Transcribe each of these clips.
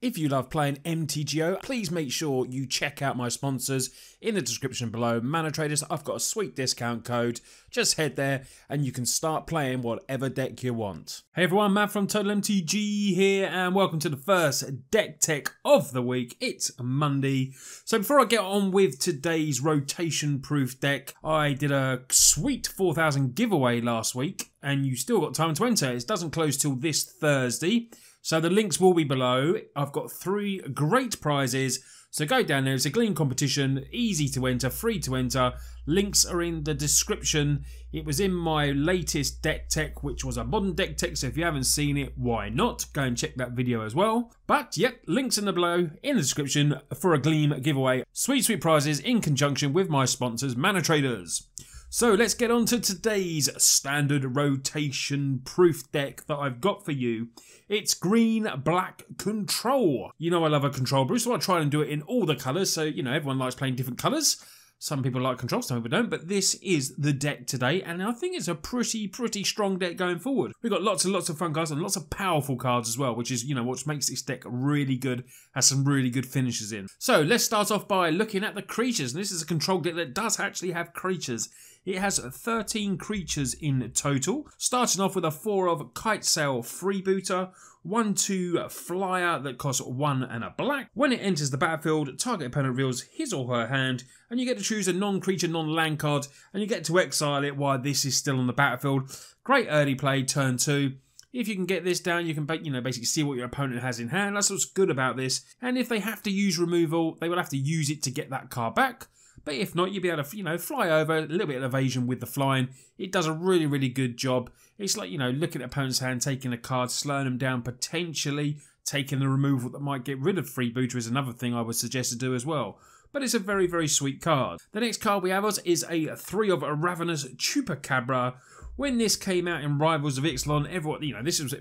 If you love playing MTGO, please make sure you check out my sponsors in the description below. Mana Traders, I've got a sweet discount code. Just head there and you can start playing whatever deck you want. Hey everyone, Matt from Total MTG here and welcome to the first deck tech of the week. It's Monday. So before I get on with today's rotation proof deck, I did a sweet 4,000 giveaway last week and you still got time to enter. It doesn't close till this Thursday. So the links will be below. I've got 3 great prizes. So go down there. It's a clean competition, easy to enter, free to enter. Links are in the description. It was in my latest deck tech, which was a modern deck tech. So if you haven't seen it, why not? Go and check that video as well. But yep, links in the below in the description for a Gleam giveaway. Sweet, sweet prizes in conjunction with my sponsors, Mana Traders. So let's get on to today's standard rotation proof deck that I've got for you. It's green, black, control. You know I love a control brew, so I try and do it in all the colours. So, you know, everyone likes playing different colours. Some people like control, some people don't. But this is the deck today, and I think it's a pretty strong deck going forward. We've got lots and lots of fun cards and lots of powerful cards as well, which is, you know, what makes this deck really good, has some really good finishes in. So let's start off by looking at the creatures. And this is a control deck that does actually have creatures. It has 13 creatures in total, starting off with a 4 of Kite Sail Freebooter, 1/2 Flyer that costs 1 and a black. When it enters the battlefield, target opponent reveals his or her hand, and you get to choose a non-creature, non-land card, and you get to exile it while this is still on the battlefield. Great early play, turn 2. If you can get this down, you can basically see what your opponent has in hand. That's what's good about this. And if they have to use removal, they will have to use it to get that card back. But if not, you'll be able to, fly over, a little bit of evasion with the flying. It does a really good job. It's like, looking at opponent's hand, taking a card, slowing them down, potentially taking the removal that might get rid of Freebooter is another thing I would suggest to do as well. But it's a very sweet card. The next card we have is a 3 of Ravnica's Chupacabra. When this came out in Rivals of Ixalan, everyone, this was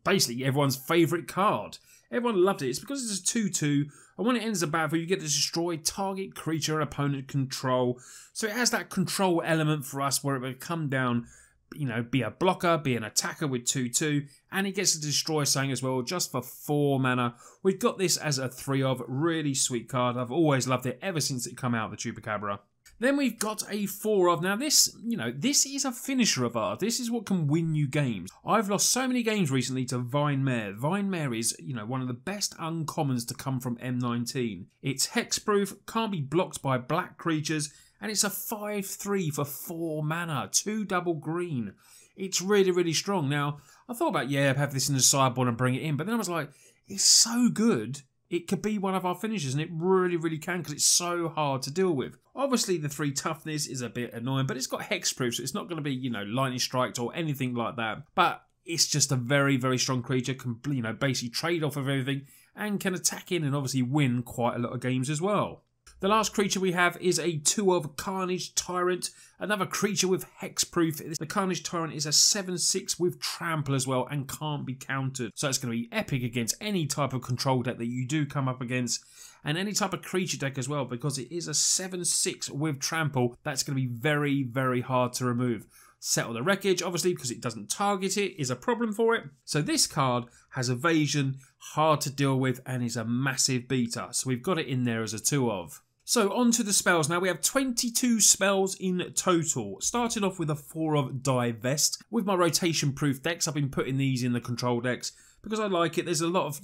basically everyone's favourite card. Everyone loved it. It's because it's a 2/2, and when it ends the battlefield, you get to destroy target creature and opponent control. So it has that control element for us where it will come down, be a blocker, be an attacker with 2/2, and it gets to destroy something as well, just for 4 mana. We've got this as a 3 of, really sweet card. I've always loved it ever since it came out, the Chupacabra. Then we've got a 4 of, now this, this is a finisher of ours. This is what can win you games. I've lost so many games recently to Vine Mare. Vine Mare is, one of the best uncommons to come from M19. It's hexproof, can't be blocked by black creatures, and it's a 5/3 for 4 mana, 2 double green. It's really strong. Now, I thought about, have this in the sideboard and bring it in, but then I was like, it's so good. It could be one of our finishers, and it really can, because it's so hard to deal with. Obviously, the 3 toughness is a bit annoying, but it's got hexproof, so it's not going to be, lightning striked or anything like that. But it's just a very strong creature, can, basically trade off of everything, and can attack in and obviously win quite a lot of games as well. The last creature we have is a 2 of Carnage Tyrant, another creature with hexproof. The Carnage Tyrant is a 7/6 with trample as well and can't be countered. So it's going to be epic against any type of control deck that you do come up against, and any type of creature deck as well, because it is a 7/6 with trample. That's going to be very hard to remove. Settle the Wreckage, obviously, because it doesn't target it, is a problem for it. So this card has evasion, hard to deal with, and is a massive beater. So we've got it in there as a 2 of. So on to the spells now. We have 22 spells in total. Starting off with a 4 of Divest. With my rotation proof decks, I've been putting these in the control decks because I like it. There's a lot of,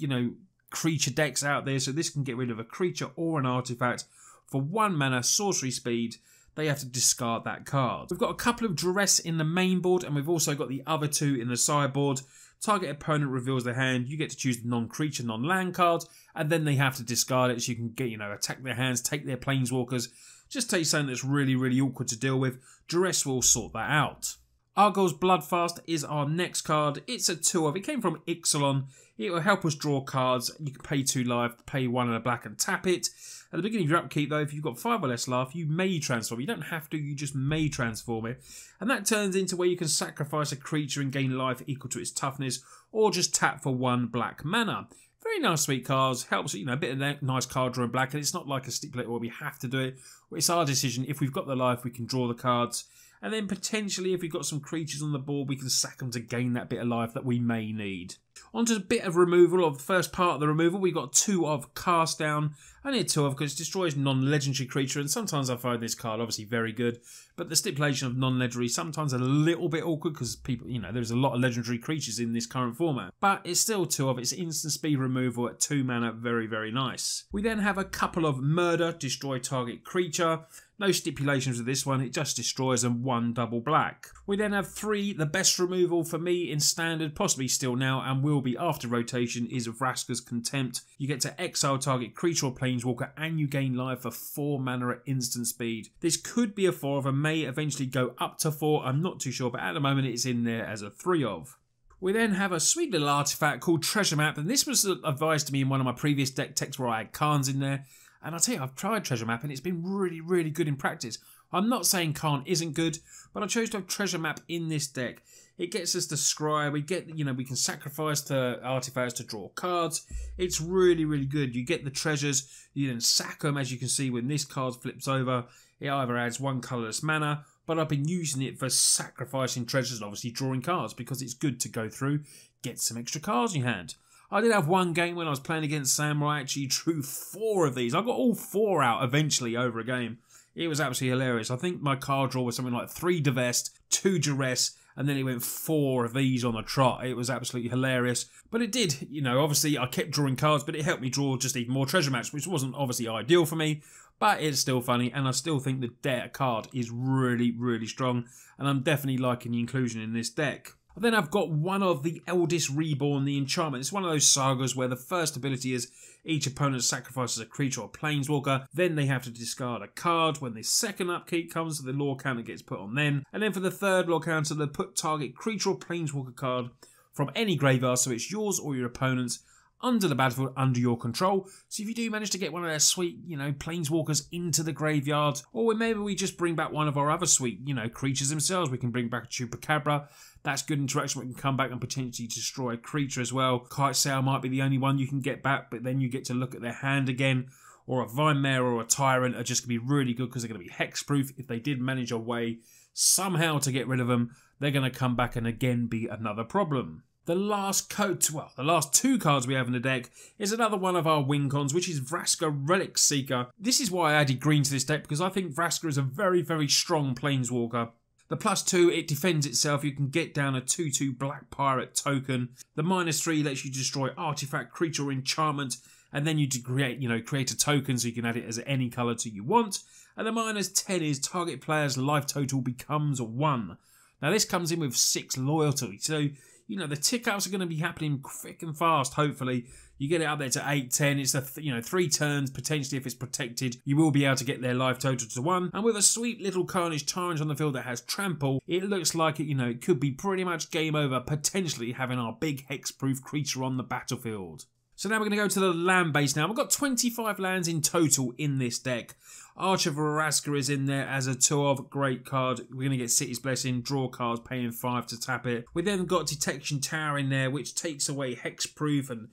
creature decks out there, so this can get rid of a creature or an artifact. For 1 mana, sorcery speed, they have to discard that card. We've got a couple of Duress in the main board, and we've also got the other 2 in the sideboard. Target opponent reveals their hand, you get to choose the non-creature, non-land card, and then they have to discard it so you can get, attack their hands, take their planeswalkers. Just take something that's really awkward to deal with. Duress will sort that out. Argyle's Bloodfast is our next card. It's a 2 of. It came from Ixalan. It will help us draw cards. You can pay 2 life, pay 1 and a black and tap it. At the beginning of your upkeep, though, if you've got 5 or less life, you may transform. You don't have to, you just may transform it. And that turns into where you can sacrifice a creature and gain life equal to its toughness, or just tap for 1 black mana. Very nice, sweet cards. Helps, a bit of nice card drawing black. And it's not like a stipulate where we have to do it. It's our decision. If we've got the life, we can draw the cards. And then potentially, if we've got some creatures on the board, we can sack them to gain that bit of life that we may need. Onto a bit of removal of the first part of the removal. We've got 2 of Cast Down. I need 2 of because it destroys non-legendary creature, and sometimes I find this card obviously very good, but the stipulation of non-legendary sometimes a little bit awkward because people, there's a lot of legendary creatures in this current format. But it's still 2 of its instant speed removal at 2 mana, very, very nice. We then have a couple of Murder, destroy target creature. No stipulations with this one, it just destroys them, 1 double black. We then have 3, the best removal for me in Standard, possibly still now and will be after rotation, is Vraska's Contempt. You get to exile target creature or planeswalker and you gain life for 4 mana at instant speed. This could be a 4 of and may eventually go up to 4, I'm not too sure, but at the moment it's in there as a 3 of. We then have a sweet little artifact called Treasure Map, and this was advised to me in one of my previous deck techs where I had Karns in there. And I'll tell you, I've tried Treasure Map and it's been really, really good in practice. I'm not saying Karn isn't good, but I chose to have Treasure Map in this deck. It gets us to scry, we can sacrifice the artifacts to draw cards. It's really, really good. You get the treasures, you then sack them, as you can see when this card flips over. It either adds 1 colourless mana, but I've been using it for sacrificing treasures and obviously drawing cards because it's good to go through, get some extra cards in your hand. I did have one game when I was playing against Sam where I actually drew 4 of these. I got all 4 out eventually over a game. It was absolutely hilarious. I think my card draw was something like 3 Divest, 2 Duress, and then it went 4 of these on a trot. It was absolutely hilarious. But it did, obviously I kept drawing cards, but it helped me draw just even more treasure maps, which wasn't obviously ideal for me. But it's still funny, and I still think the deck card is really, really strong, and I'm definitely liking the inclusion in this deck. Then I've got one of the Eldest Reborn, the Enchantment. It's one of those sagas where the first ability is each opponent sacrifices a creature or planeswalker, then they have to discard a card. When the second upkeep comes, the lore counter gets put on then. And then for the third lore counter, they put target creature or planeswalker card from any graveyard, so it's yours or your opponent's, under the battlefield, under your control. So if you do manage to get one of their sweet, planeswalkers into the graveyard, or maybe we just bring back one of our other sweet, creatures themselves. We can bring back a Chupacabra. That's good interaction. We can come back and potentially destroy a creature as well. Kite Sail might be the only one you can get back, but then you get to look at their hand again. Or a Vine Mare or a Tyrant are just going to be really good because they're going to be hexproof. If they did manage a way somehow to get rid of them, they're going to come back and again be another problem. The last 2 cards we have in the deck is another one of our win cons, which is Vraska Relic Seeker. This is why I added green to this deck, because I think Vraska is a very, very strong planeswalker. The +2, it defends itself. You can get down a 2/2 Black Pirate token. The -3 lets you destroy artifact, creature, or enchantment, and then you create a token so you can add it as any colour to you want. And the -10 is target player's life total becomes 1. Now this comes in with 6 loyalty, so the tick-ups are going to be happening quick and fast, hopefully. You get it up there to 8, 10. It's 3 turns, potentially, if it's protected. You will be able to get their life total to 1. And with a sweet little Carnage Tyrant on the field that has Trample, it looks like it could be pretty much game over, potentially having our big hexproof creature on the battlefield. So now we're going to go to the land base now. We've got 25 lands in total in this deck. Archer Vraska is in there as a 2 of, great card. We're going to get City's Blessing, draw cards, paying 5 to tap it. We then got Detection Tower in there, which takes away hexproof and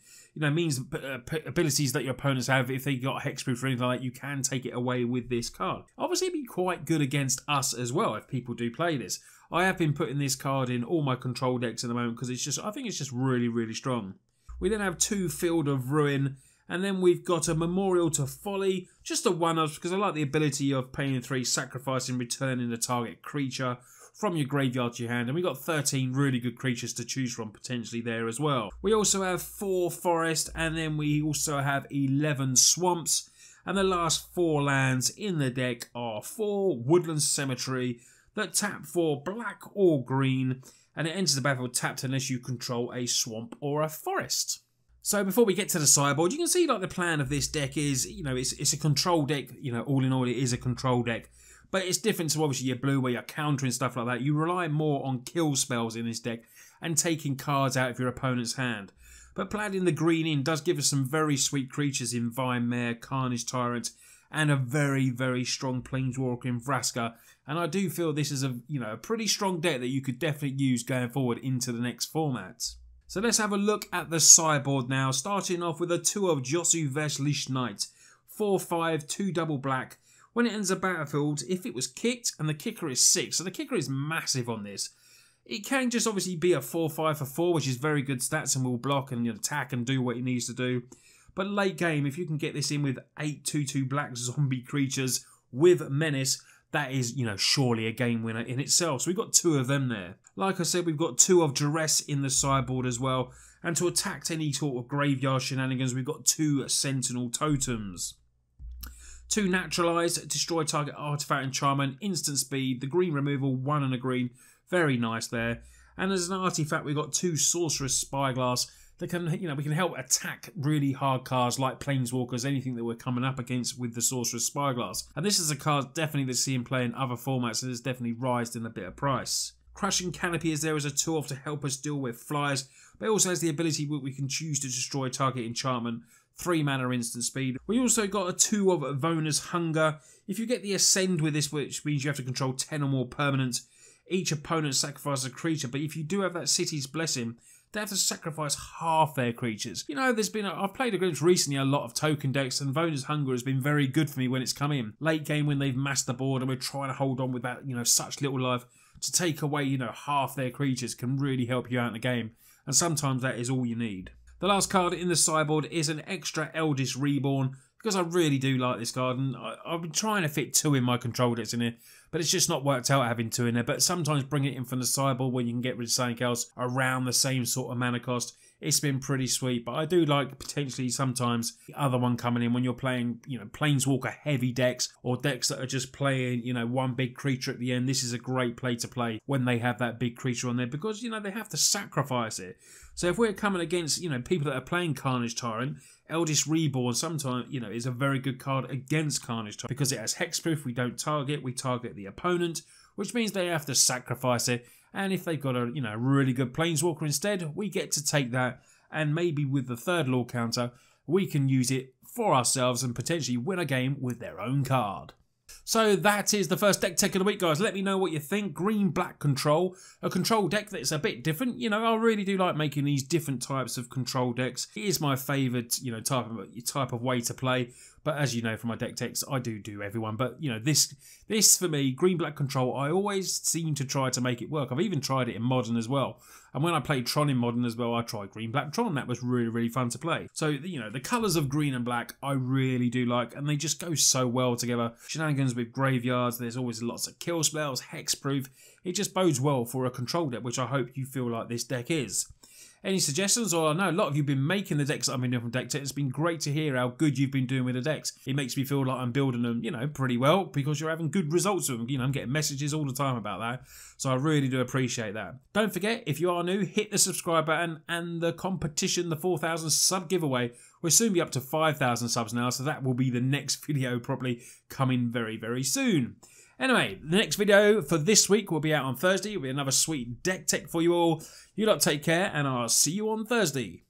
means abilities that your opponents have. If they got hexproof or anything like that, you can take it away with this card. Obviously, it'd be quite good against us as well if people do play this. I have been putting this card in all my control decks at the moment because I think it's just really, really strong. We then have 2 Field of Ruin. And then we've got a Memorial to Folly, just a 1-of, because I like the ability of paying 3, sacrificing, returning the target creature from your graveyard to your hand. And we've got 13 really good creatures to choose from potentially there as well. We also have 4 Forest, and then we also have 11 Swamps. And the last 4 lands in the deck are 4 Woodland Cemetery that tap for black or green, and it enters the battlefield tapped unless you control a swamp or a forest. So before we get to the sideboard, you can see the plan of this deck is, it's a control deck, all in all it is a control deck. But it's different to obviously your blue where you're countering stuff like that. You rely more on kill spells in this deck and taking cards out of your opponent's hand. But planting the green in does give us some very sweet creatures in Vine Mare, Carnage Tyrant, and a very, very strong planeswalker in Vraska. And I do feel this is a pretty strong deck that you could definitely use going forward into the next format. So let's have a look at the sideboard now, starting off with a 2 of Josu Vesh Lich Knight. 4/5, 2 double black. When it enters the battlefield, if it was kicked, and the kicker is 6, so the kicker is massive on this. It can just obviously be a 4/5 for 4, which is very good stats and will block and attack and do what it needs to do. But late game, if you can get this in with 8 2/2 black zombie creatures with menace, that is, surely a game winner in itself. So we've got 2 of them there. Like I said, we've got 2 of duress in the sideboard as well. And to attack any sort of graveyard shenanigans, we've got 2 sentinel totems. 2 naturalize, destroy target artifact enchantment, instant speed, the green removal, 1 and a green. Very nice there. And as an artifact, we've got 2 sorceress spyglass that can, we can help attack really hard cards like planeswalkers, anything that we're coming up against with the sorceress spyglass. And this is a card definitely that's seen play in other formats and has definitely rised in a bit of price. Crushing Canopy is there as a tool to help us deal with flyers, but it also has the ability that we can choose to destroy target enchantment. 3 mana instant speed. We also got a 2 of Vona's Hunger. If you get the Ascend with this, which means you have to control 10 or more permanents, each opponent sacrifices a creature, but if you do have that City's Blessing, they have to sacrifice half their creatures. I've played against recently a lot of token decks, and Vona's Hunger has been very good for me when it's come in. Late game when they've massed the board and we're trying to hold on with that, such little life, to take away, half their creatures can really help you out in the game. And sometimes that is all you need. The last card in the sideboard is an extra Eldest Reborn, because I really do like this card, and I've been trying to fit 2 in my control decks in here, but it's just not worked out having 2 in there. But sometimes bring it in from the sideboard when you can get rid of something else around the same sort of mana cost. It's been pretty sweet, but I do like potentially sometimes the other one coming in when you're playing, planeswalker heavy decks or decks that are just playing, 1 big creature at the end. This is a great play to play when they have that big creature on there because, they have to sacrifice it. So if we're coming against, people that are playing Carnage Tyrant, Eldest Reborn sometimes, is a very good card against Carnage Tyrant because it has hexproof. We don't target, we target the opponent, which means they have to sacrifice it. And if they've got a really good planeswalker instead, we get to take that, and maybe with the 3rd law counter, we can use it for ourselves and potentially win a game with their own card. So that is the first deck tech of the week, guys. Let me know what you think. Green-black control, a control deck that's a bit different. I really do like making these different types of control decks. It is my favourite, type of way to play. But as you know from my deck techs, I do everyone. But, this for me, green-black control, I always seem to try to make it work. I've even tried it in Modern as well. And when I played Tron in Modern as well, I tried green-black Tron. That was really, really fun to play. So, the colours of green and black, I really do like. And they just go so well together. Shenanigans with graveyards. There's always lots of kill spells, hexproof. It just bodes well for a control deck, which I hope you feel like this deck is. Any suggestions? Or I know a lot of you have been making the decks that I've been doing from Deck Tech. It's been great to hear how good you've been doing with the decks. It makes me feel like I'm building them, pretty well because you're having good results with them. I'm getting messages all the time about that. So I really do appreciate that. Don't forget, if you are new, hit the subscribe button and the competition, the 4,000 sub giveaway. We'll soon be up to 5,000 subs now, so that will be the next video probably coming very, very soon. Anyway, the next video for this week will be out on Thursday. It'll be another sweet deck tech for you all. You lot take care, and I'll see you on Thursday.